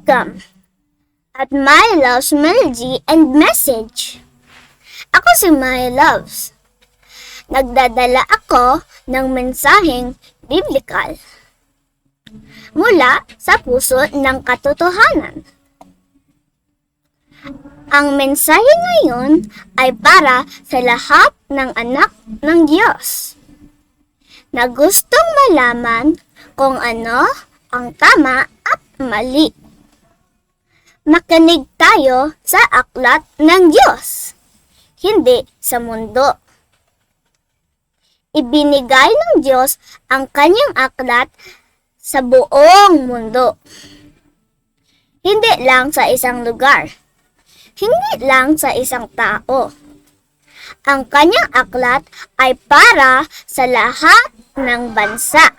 Welcome at My Love's Melody and Message. Ako si My Loves. Nagdadala ako ng mensaheng biblikal mula sa puso ng katotohanan. Ang mensahe ngayon ay para sa lahat ng anak ng Diyos na gustong malaman kung ano ang tama at mali. Makinig tayo sa aklat ng Diyos, hindi sa mundo. Ibinigay ng Diyos ang kanyang aklat sa buong mundo. Hindi lang sa isang lugar. Hindi lang sa isang tao. Ang kanyang aklat ay para sa lahat ng bansa.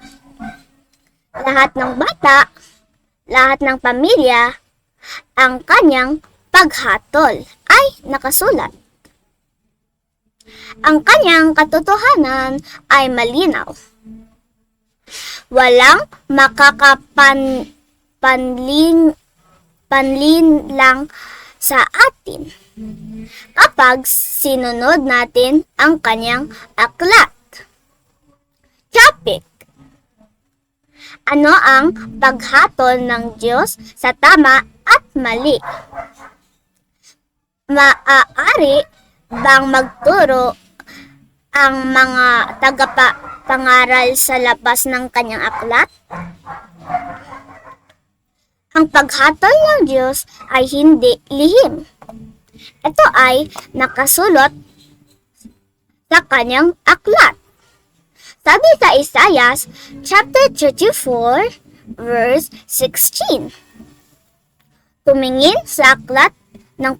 Lahat ng bata, lahat ng pamilya, ang kanyang paghatol ay nakasulat. Ang kanyang katotohanan ay malinaw. Walang panlinlang sa atin kapag sinunod natin ang kanyang aklat. Topic: ano ang paghatol ng Diyos sa tama at mali? Maaari bang magturo ang mga tagapangaral sa labas ng kanyang aklat? Ang paghatol ng Diyos ay hindi lihim. Ito ay nakasulat sa kanyang aklat. Sabi sa Isaiah chapter 34 verse 16. Tumingin sa aklat ng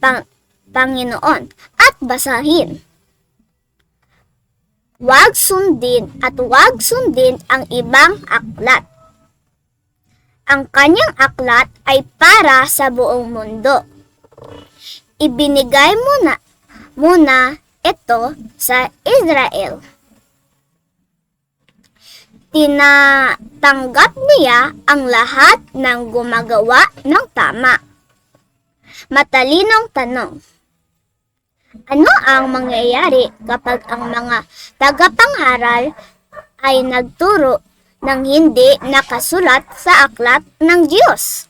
Panginoon at basahin. Huwag sundin ang ibang aklat. Ang kanyang aklat ay para sa buong mundo. Ibinigay muna ito sa Israel. Tinatanggap niya ang lahat ng gumagawa ng tama. Matalinong tanong: ano ang mangyayari kapag ang mga tagapangaral ay nagturo ng hindi nakasulat sa aklat ng Diyos?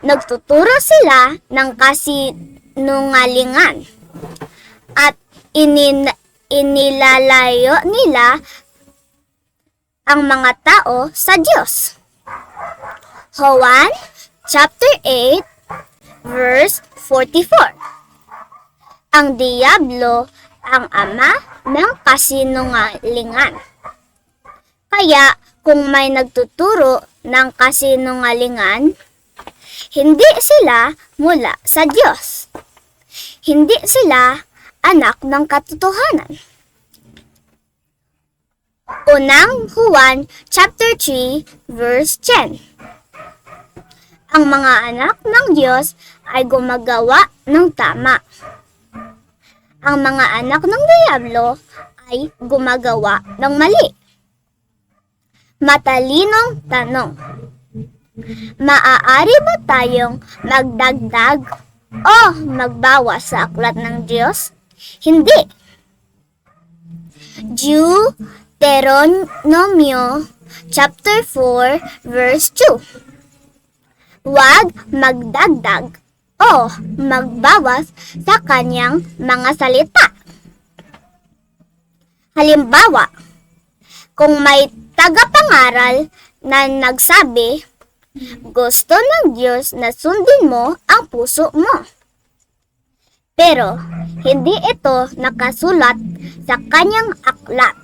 Nagtuturo sila ng kasinungalingan at inilalayo nila ang mga tao sa Diyos. Juan chapter 8 verse 44. Ang Diablo ang ama ng kasinungalingan. Kaya kung may nagtuturo ng kasinungalingan, hindi sila mula sa Diyos. Hindi sila anak ng katotohanan. Unang Juan chapter 3 verse 10. Ang mga anak ng Diyos ay gumagawa ng tama. Ang mga anak ng Diablo ay gumagawa ng mali. Matalinong tanong: maaari ba tayong magdagdag o magbawas sa aklat ng Diyos? Hindi. Deuteronomio chapter 4 verse 2. Huwag magdagdag o magbawas sa kanyang mga salita. Halimbawa, kung may tagapangaral na nagsabi, gusto ng Diyos na sundin mo ang puso mo. Pero, hindi ito nakasulat sa kanyang aklat.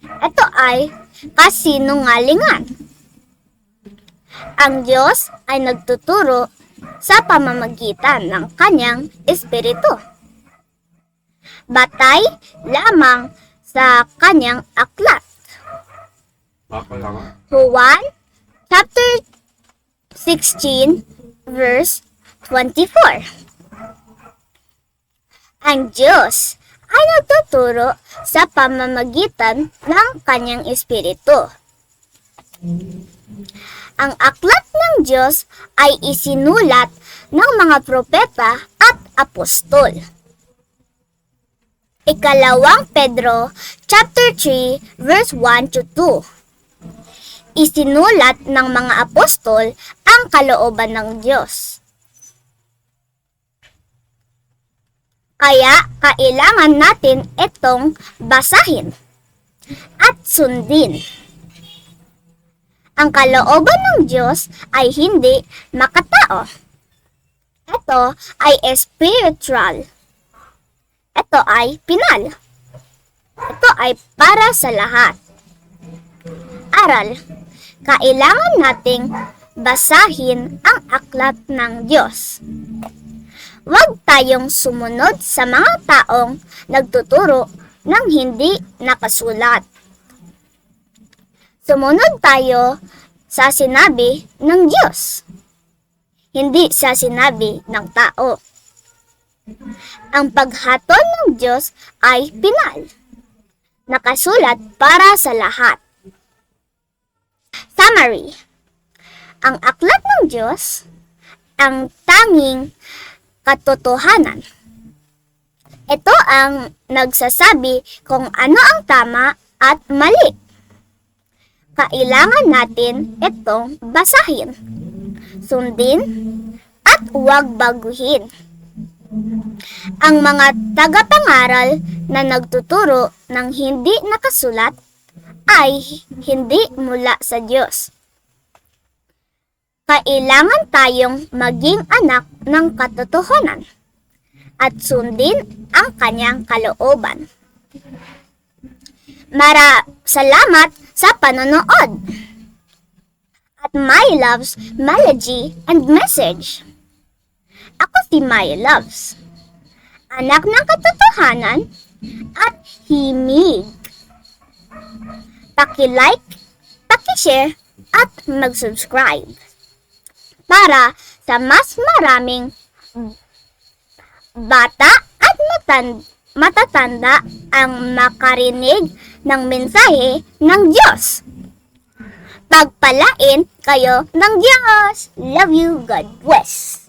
Ito ay kasinungalingan. Ang Diyos ay nagtuturo sa pamamagitan ng kanyang Espiritu. Batay lamang sa kanyang aklat. Juan chapter 16 verse 24. Ang Diyos ay nagtuturo sa pamamagitan ng kanyang Espiritu. Ang aklat ng ng Diyos ay isinulat ng mga propeta at apostol. Ikalawang Pedro, chapter 3, verse 1 to 2. Isinulat ng mga apostol ang kalooban ng Diyos. Kaya kailangan natin itong basahin at sundin. Ang kalooban ng Diyos ay hindi makatao. Ito ay spiritual. Ito ay pinal. Ito ay para sa lahat. Aral, kailangan nating basahin ang aklat ng Diyos. Huwag tayong sumunod sa mga taong nagtuturo ng hindi nakasulat. Sumunod tayo sa sinabi ng Diyos, hindi sa sinabi ng tao. Ang paghatol ng Diyos ay pinal, nakasulat para sa lahat. Summary: ang aklat ng Diyos, ang tanging katotohanan. Ito ang nagsasabi kung ano ang tama at mali. Kailangan natin itong basahin, sundin, at huwag baguhin. Ang mga tagapangaral na nagtuturo ng hindi nakasulat ay hindi mula sa Diyos. Kailangan tayong maging anak ng katotohanan at sundin ang kanyang kalooban. Salamat sa panonood. At My Loves Melody and Message. Ako si My Loves, anak ng katotohanan at himig. Paki-like, paki-share at mag-subscribe para sa mas maraming bata at matatanda ang makarinig ng mensahe ng Diyos. Pagpalain kayo ng Diyos. Love you. God bless.